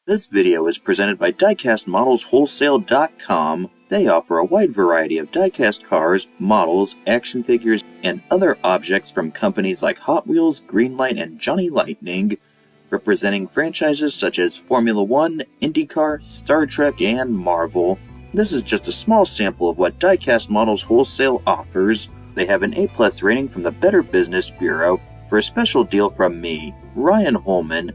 This video is presented by DiecastModelsWholesale.com. They offer a wide variety of die-cast cars, models, action figures, and other objects from companies like Hot Wheels, Greenlight, and Johnny Lightning, representing franchises such as Formula One, IndyCar, Star Trek, and Marvel. This is just a small sample of what Diecast Models Wholesale offers. They have an A+ rating from the Better Business Bureau. For a special deal from me, Ryan Holman,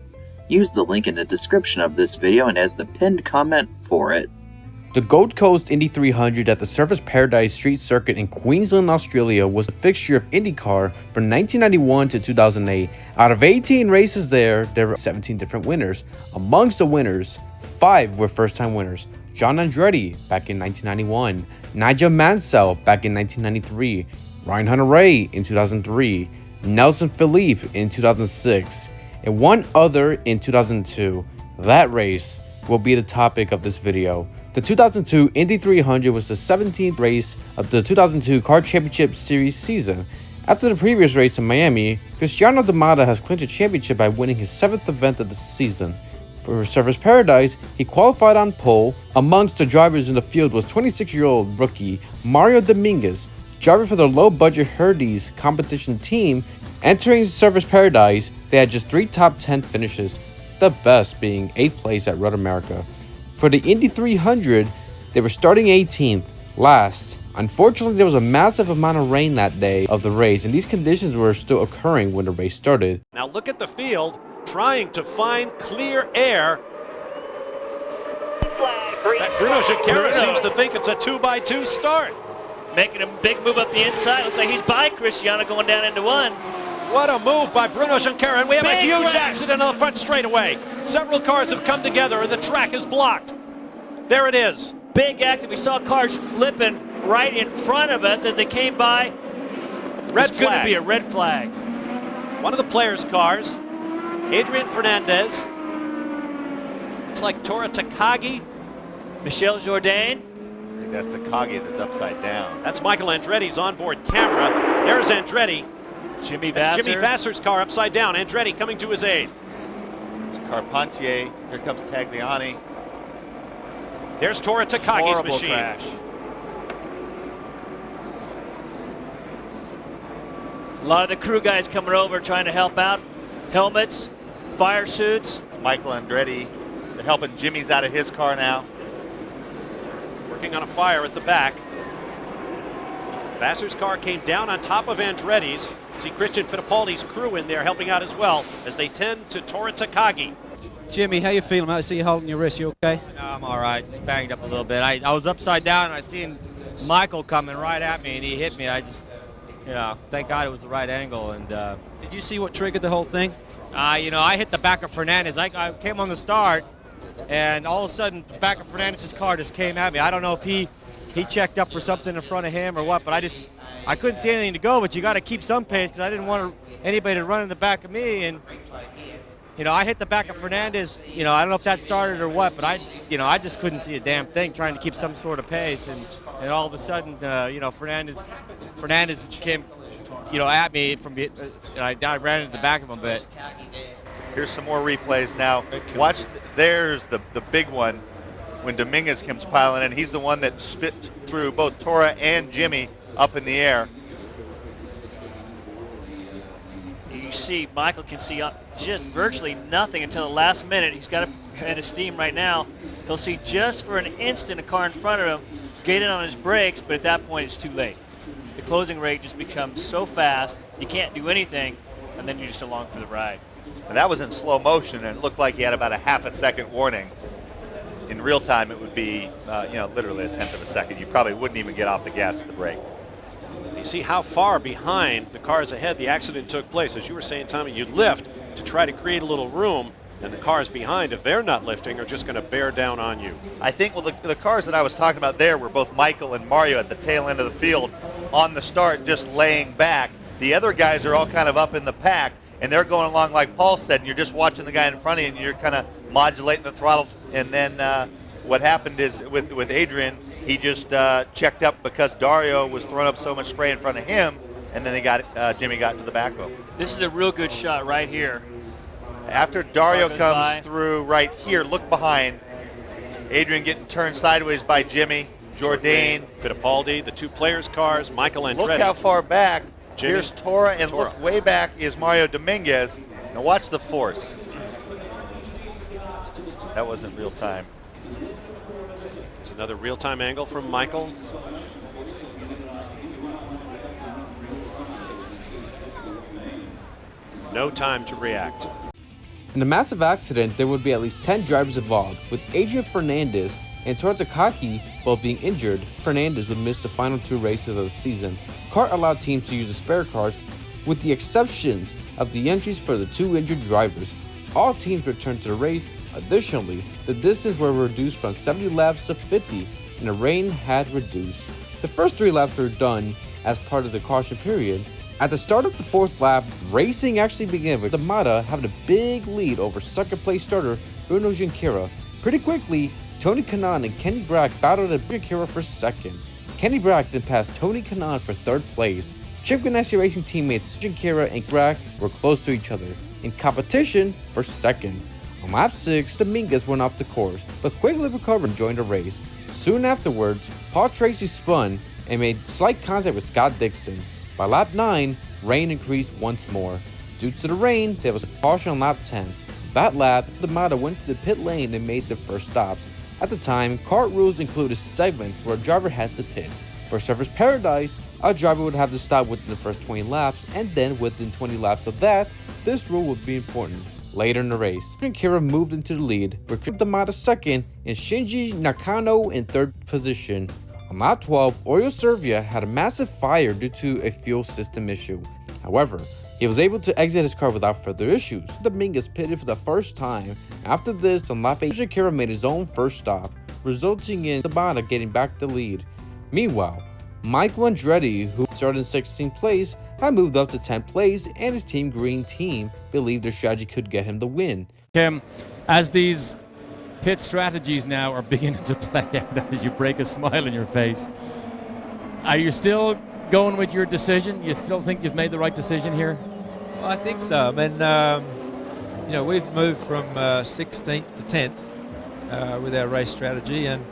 use the link in the description of this video and as the pinned comment for it. The Gold Coast Indy 300 at the Surfers Paradise Street Circuit in Queensland, Australia was a fixture of IndyCar from 1991 to 2008. Out of 18 races there were 17 different winners. Amongst the winners, 5 were first-time winners. John Andretti back in 1991, Nigel Mansell back in 1993, Ryan Hunter-Reay in 2003, Nelson Philippe in 2006, and one other in 2002. That race will be the topic of this video. The 2002 Indy 300 was the 17th race of the 2002 Car Championship Series season. After the previous race in Miami, Cristiano D'Amata has clinched a championship by winning his 7th event of the season. For Surfers Paradise, he qualified on pole. Amongst the drivers in the field was 26-year-old rookie Mario Dominguez, driver for the low-budget Herdes competition team. Entering Surfers Paradise, they had just 3 top 10 finishes, the best being 8th place at Road America. For the Indy 300, they were starting 18th, last. Unfortunately, there was a massive amount of rain that day of the race, and these conditions were still occurring when the race started. Now look at the field, trying to find clear air. Bruno Junqueira seems to think it's a 2x2 start. Making a big move up the inside. Looks like he's by Cristiano going down into one. What a move by Bruno Junqueira, and we have a huge crash. accident on the front straightaway. Several cars have come together, and the track is blocked. There it is. Big accident. We saw cars flipping right in front of us as they came by. Red It's going to flag. be a red flag. One of the players' cars, Adrian Fernandez. Looks like Tora Takagi. Michel Jourdain. I think that's Takagi that's upside down. That's Michael Andretti's onboard camera. There's Andretti. Jimmy That's Vasser. Jimmy Vasser's car upside down. Andretti coming to his aid. Carpentier, here comes Tagliani. There's Tora Takagi's Horrible machine. crash. A lot of the crew guys coming over trying to help out. Helmets, fire suits. It's Michael Andretti. They're helping Jimmy's out of his car now. Working on a fire at the back. Vasser's car came down on top of Andretti's. See Christian Fittipaldi's crew in there helping out as well as they tend to Tora Takagi. Jimmy, how you feeling, mate? I see you holding your wrist. You okay? No, I'm all right. Just banged up a little bit. I was upside down, and I seen Michael coming right at me, and he hit me. I just, thank God it was the right angle. And Did you see what triggered the whole thing? I hit the back of Fernandez. I came on the start, and all of a sudden, the back of Fernandez's car just came at me. I don't know if he checked up for something in front of him or what, but I couldn't see anything to go. But you got to keep some pace because I didn't want anybody to run in the back of me. And I hit the back of Fernandez. I don't know if that started or what, but I just couldn't see a damn thing trying to keep some sort of pace. And all of a sudden, Fernandez came, at me from, and I ran into the back of him. But Here's some more replays now. Watch, there's the big one when Dominguez comes piling in. He's the one that spit through both Tora and Jimmy up in the air. You see Michael can see just virtually nothing until the last minute. He's got a head of steam right now. He'll see just for an instant a car in front of him get in on his brakes, but at that point it's too late. The closing rate just becomes so fast, you can't do anything, and then you're just along for the ride. And that was in slow motion, and it looked like he had about a half a second warning. In real time, it would be, literally a tenth of a second. You probably wouldn't even get off the gas at the brake. You see how far behind the cars ahead the accident took place. As you were saying, Tommy, you lift to try to create a little room, and the cars behind, if they're not lifting, are just going to bear down on you. I think, the cars that I was talking about there were both Michael and Mario at the tail end of the field on the start, just laying back. The other guys are all kind of up in the pack, and they're going along like Paul said, and you're just watching the guy in front of you, and you're kind of modulating the throttle. And then what happened is with Adrian, he just checked up because Dario was throwing up so much spray in front of him, and then Jimmy got to the back of him. This is a real good shot right here. After Dario Car goes comes by. through right here, look behind. Adrian getting turned sideways by Jimmy. Jourdain. Fittipaldi, the two players' cars, Michael Andretti. Look how far back. Jimmy. Here's Tora, and Tora. look way back is Mario Dominguez. Now watch the force. That wasn't real time. There's another real-time angle from Michael. No time to react. In a massive accident, there would be at least 10 drivers involved, with Adrian Fernandez and Tora Takaki both being injured. Fernandez would miss the final 2 races of the season. CART allowed teams to use the spare cars, with the exceptions of the entries for the 2 injured drivers. All teams returned to the race. Additionally, the distance were reduced from 70 laps to 50, and the rain had reduced. The first 3 laps were done as part of the caution period. At the start of the 4th lap, racing actually began with the Mata having a big lead over second place starter Bruno Junqueira. Pretty quickly, Tony Kanaan and Kenny Brack battled at Junqueira for second. Kenny Brack then passed Tony Kanaan for 3rd place. Chip Ganassi Racing teammates Junqueira and Brack were close to each other in competition for second. On lap 6, Dominguez went off the course, but quickly recovered and joined the race. Soon afterwards, Paul Tracy spun and made slight contact with Scott Dixon. By lap 9, rain increased once more. Due to the rain, there was a caution on lap 10. That lap, the Mata went to the pit lane and made their first stops. At the time, CART rules included segments where a driver had to pit. For Surfers Paradise, a driver would have to stop within the first 20 laps, and then within 20 laps of that, this rule would be important. Later in the race, Junqueira moved into the lead, with the Mata second and Shinji Nakano in 3rd position. On lap 12, Oriol Servia had a massive fire due to a fuel system issue. However, he was able to exit his car without further issues. Dominguez pitted for the first time. After this, on lap 8, Junqueira made his own first stop, resulting in the Mata getting back the lead. Meanwhile, Michael Andretti, who started in 16th place, had moved up to 10th place, and his Team Green team believed their strategy could get him the win. Kim, as these pit strategies now are beginning to play out as you break a smile on your face, are you still going with your decision? You still think you've made the right decision here? Well, I think so. I mean, you know, we've moved from 16th to 10th with our race strategy, and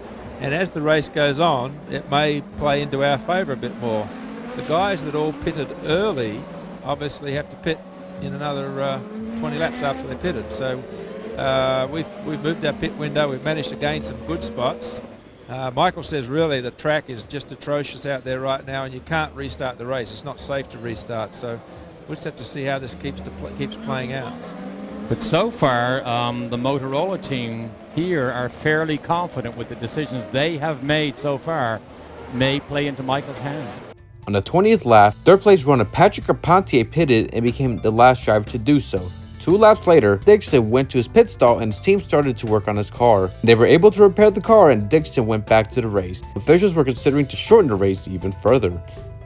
as the race goes on, it may play into our favour a bit more. The guys that all pitted early obviously have to pit in another 20 laps after they pitted. So we've moved our pit window. We've managed to gain some good spots. Michael says really the track is just atrocious out there right now, and you can't restart the race. It's not safe to restart. So we'll just have to see how this keeps playing out. But so far, the Motorola team here are fairly confident with the decisions they have made so far may play into Michael's hand. On the 20th lap, 3rd place runner Patrick Carpentier pitted and became the last driver to do so. 2 laps later, Dixon went to his pit stall and his team started to work on his car. They were able to repair the car and Dixon went back to the race. Officials were considering to shorten the race even further.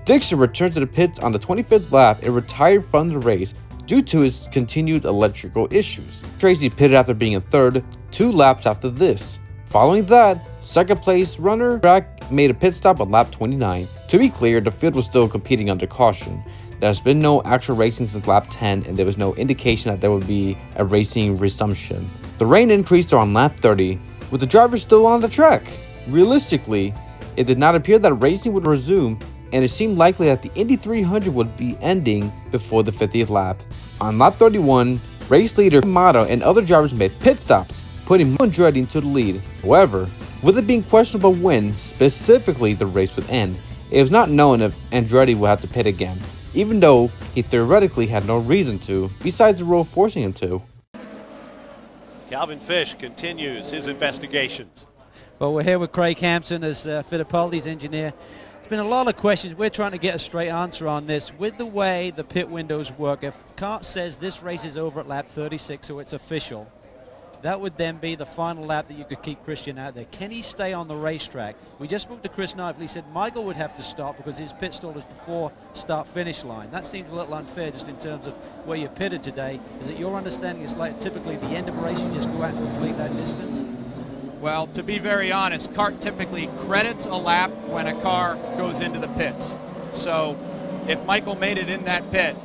Dixon returned to the pits on the 25th lap and retired from the race due to his continued electrical issues. Tracy pitted after being in 3rd 2 laps after this. Following that, 2nd place runner Brack made a pit stop on lap 29. To be clear, the field was still competing under caution. There's been no actual racing since lap 10, and there was no indication that there would be a racing resumption. The rain increased on lap 30, with the driver still on the track. Realistically, it did not appear that racing would resume, and it seemed likely that the Indy 300 would be ending before the 50th lap. On lap 31, race leader Mata and other drivers made pit stops, putting Andretti into the lead. However, with it being questionable when, specifically, the race would end, it was not known if Andretti would have to pit again, even though he theoretically had no reason to, besides the rule forcing him to. Calvin Fish continues his investigations. Well, we're here with Craig Hampson as Fittipaldi's engineer. There's been a lot of questions. We're trying to get a straight answer on this. With the way the pit windows work, if CART says this race is over at lap 36, so it's official, that would then be the final lap that you could keep Christian out there. Can he stay on the racetrack? We just spoke to Chris Knightley. He said Michael would have to stop because his pit stall is before start-finish line. That seems a little unfair just in terms of where you pitted today. Is it your understanding it's like typically the end of a race you just go out and complete that distance? Well, to be very honest, CART typically credits a lap when a car goes into the pits. So if Michael made it in that pit,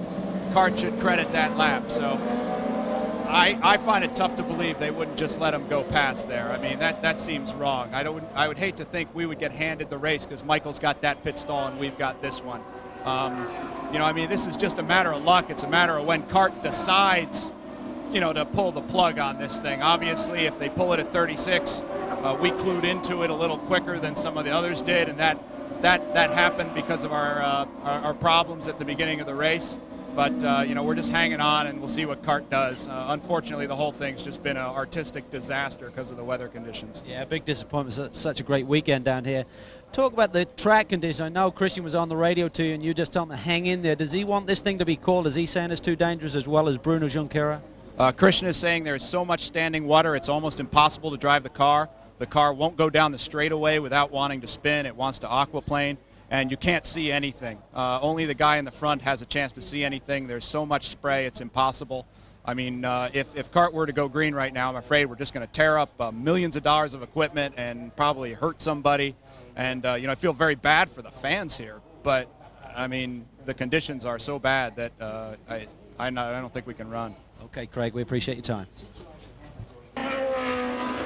CART should credit that lap. So I find it tough to believe they wouldn't just let him go past there. I mean, that seems wrong. I would hate to think we would get handed the race because Michael's got that pit stall and we've got this one. You know, I mean, this is just a matter of luck. It's a matter of when CART decides, you know, to pull the plug on this thing. Obviously, if they pull it at 36, we clued into it a little quicker than some of the others did, and that happened because of our problems at the beginning of the race. But, you know, we're just hanging on, and we'll see what CART does. Unfortunately, the whole thing's just been an artistic disaster because of the weather conditions. Yeah, big disappointment. It's such a great weekend down here. Talk about the track conditions. I know Christian was on the radio to you, and you just told him to hang in there. Does he want this thing to be called? Is he saying it's too dangerous as well as Bruno Junqueira? Christian is saying there's so much standing water, it's almost impossible to drive the car. The car won't go down the straightaway without wanting to spin. It wants to aquaplane. And you can't see anything. Only the guy in the front has a chance to see anything. There's so much spray, it's impossible. I mean, if CART were to go green right now, I'm afraid we're just going to tear up millions of dollars of equipment and probably hurt somebody. And, you know, I feel very bad for the fans here. But, I mean, the conditions are so bad that I don't think we can run. Okay, Craig, we appreciate your time.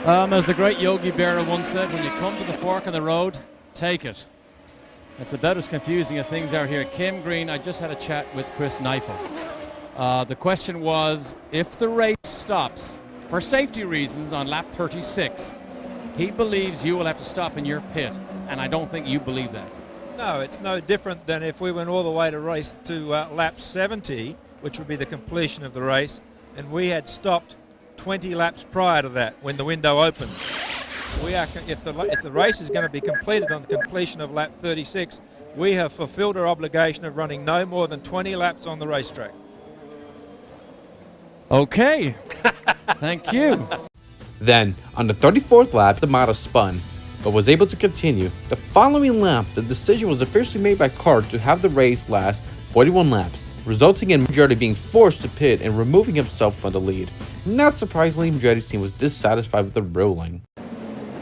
As the great Yogi Berra once said, when you come to the fork in the road, take it. It's about as confusing as things are here. Kim Green, I just had a chat with Chris Neifel. The question was, if the race stops for safety reasons on lap 36, he believes you will have to stop in your pit, and I don't think you believe that. No, it's no different than if we went all the way to race to lap 70, which would be the completion of the race, and we had stopped 20 laps prior to that when the window opened. If the race is going to be completed on the completion of lap 36, we have fulfilled our obligation of running no more than 20 laps on the racetrack. Okay, thank you. Then, on the 34th lap, the model spun, but was able to continue. The following lap, the decision was officially made by CART to have the race last 41 laps, resulting in Andretti being forced to pit and removing himself from the lead. Not surprisingly, Andretti's team was dissatisfied with the ruling.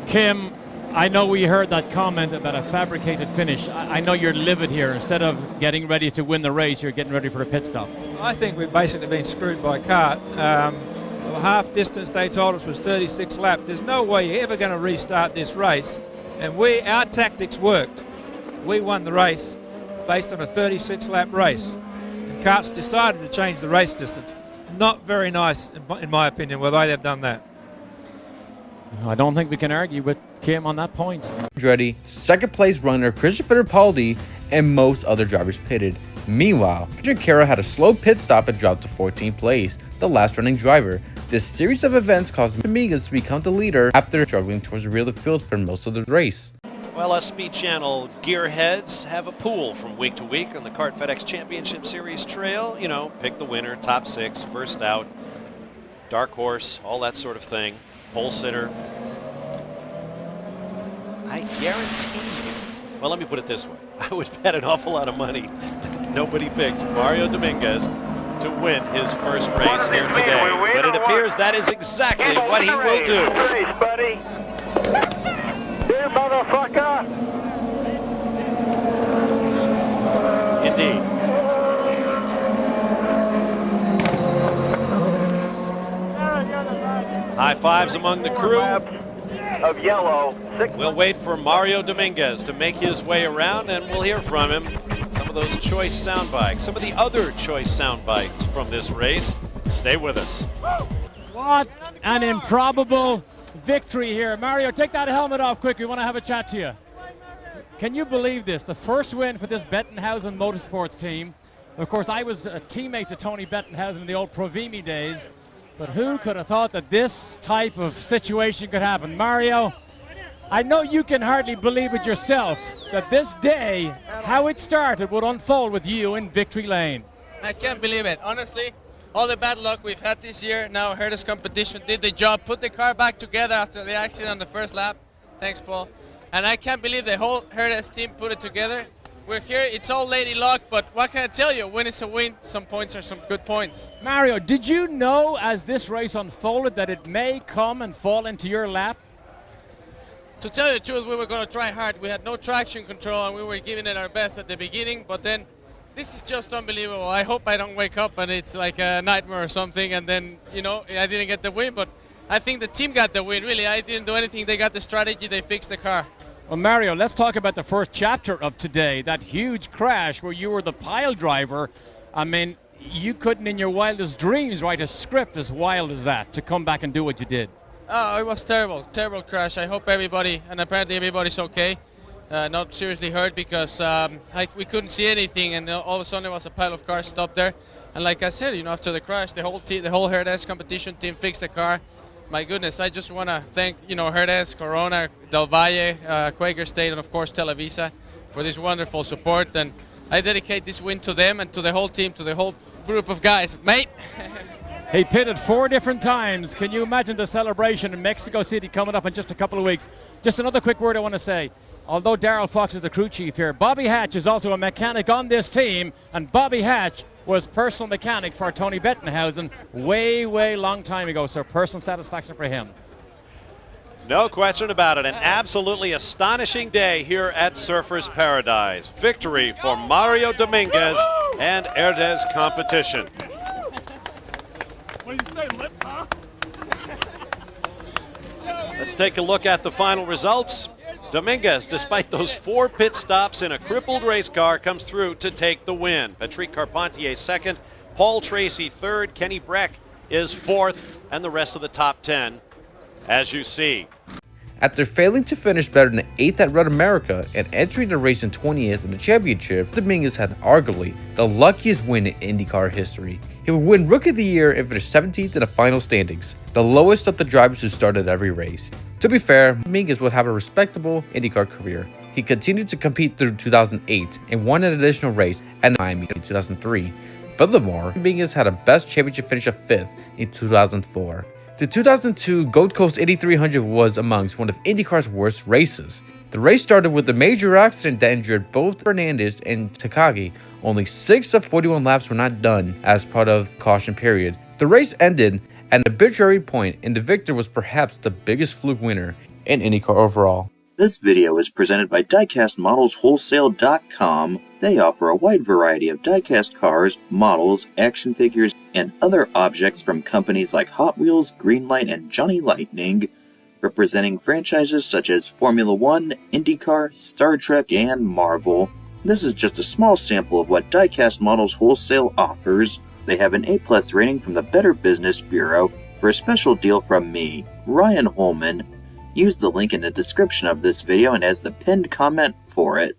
Kim, I know we heard that comment about a fabricated finish. I know you're livid here. Instead of getting ready to win the race, you're getting ready for a pit stop. I think we've basically been screwed by CART. The half distance they told us was 36 laps. There's no way you're ever going to restart this race. And our tactics worked. We won the race based on a 36 lap race. And CART's decided to change the race distance. Not very nice, in my opinion, the way they've done that. I don't think we can argue with Kim on that point. Andretti, second place runner Christian Fittipaldi, and most other drivers pitted. Meanwhile, Junqueira had a slow pit stop and dropped to 14th place, the last running driver. This series of events caused Dominguez to become the leader after struggling towards the rear of the field for most of the race. Well, us Speed Channel gearheads have a pool from week to week on the CART FedEx Championship Series trail. You know, pick the winner, top 6, first out, dark horse, all that sort of thing. Pole sitter. I guarantee you, well, let me put it this way. I would bet an awful lot of money that nobody picked Mario Dominguez to win his first race here today. But it appears that is exactly what he will do. Race, buddy. Here, motherfucker. Indeed. High fives among the crew. Of yellow. We'll wait for Mario Dominguez to make his way around, and we'll hear from him. Some of those choice sound bites, some of the other choice sound bites from this race. Stay with us. What an improbable victory here. Mario, take that helmet off quick. We want to have a chat to you. Can you believe this? The first win for this Bettenhausen Motorsports team. Of course, I was a teammate to Tony Bettenhausen in the old Provimi days. But who could have thought that this type of situation could happen? Mario, I know you can hardly believe it yourself that this day, how it started, would unfold with you in victory lane. I can't believe it. Honestly, all the bad luck we've had this year, now Herders competition did the job, put the car back together after the accident on the first lap. Thanks, Paul. And I can't believe the whole Herders team put it together. We're here, it's all lady luck, but what can I tell you? A win is a win. Some points are some good points. Mario, did you know as this race unfolded that it may come and fall into your lap? To tell you the truth, we were going to try hard. We had no traction control and we were giving it our best at the beginning, but then this is just unbelievable. I hope I don't wake up and it's like a nightmare or something, and then, you know, I didn't get the win, but I think the team got the win, really. I didn't do anything. They got the strategy. They fixed the car. Well, Mario, let's talk about the first chapter of today, that huge crash where you were the pile driver. I mean, you couldn't in your wildest dreams write a script as wild as that to come back and do what you did. Oh, it was terrible, terrible crash. I hope everybody, and apparently everybody's okay, not seriously hurt, because we couldn't see anything, and all of a sudden there was a pile of cars stopped there. And like I said, you know, after the crash, the whole team, the whole Herdez competition team fixed the car. My goodness, I just want to thank, you know, Herdez, Corona, Del Valle, Quaker State, and of course Televisa for this wonderful support. And I dedicate this win to them and to the whole team, to the whole group of guys. Mate! He pitted 4 different times. Can you imagine the celebration in Mexico City coming up in just a couple of weeks? Just another quick word I want to say. Although Darrell Fox is the crew chief here, Bobby Hatch is also a mechanic on this team, and Bobby Hatch was personal mechanic for Tony Bettenhausen way long time ago, so personal satisfaction for him. No question about it. An absolutely astonishing day here at Surfers Paradise. Victory for Mario Dominguez and Herdez competition. What do you say, lip, huh? Let's take a look at the final results. Dominguez, despite those 4 pit stops in a crippled race car, comes through to take the win. Patrick Carpentier second, Paul Tracy third, Kenny Breck is fourth, and the rest of the top 10, as you see. After failing to finish better than 8th at Road America and entering the race in 20th in the championship, Dominguez had arguably the luckiest win in IndyCar history. He would win Rookie of the Year and finish 17th in the final standings, the lowest of the drivers who started every race. To be fair, Dominguez would have a respectable IndyCar career. He continued to compete through 2008 and won an additional race at Miami in 2003. Furthermore, Dominguez had a best championship finish of 5th in 2004. The 2002 Gold Coast Indy 300 was amongst one of IndyCar's worst races. The race started with a major accident that injured both Fernandez and Takagi. Only 6 of 41 laps were not done as part of the caution period. The race ended at an arbitrary point, and the victor was perhaps the biggest fluke winner in IndyCar overall. This video is presented by DiecastModelsWholesale.com. They offer a wide variety of diecast cars, models, action figures, and other objects from companies like Hot Wheels, Greenlight, and Johnny Lightning, representing franchises such as Formula One, IndyCar, Star Trek, and Marvel. This is just a small sample of what Diecast Models Wholesale offers. They have an A+ rating from the Better Business Bureau. For a special deal from me, Ryan Holman, use the link in the description of this video and as the pinned comment for it.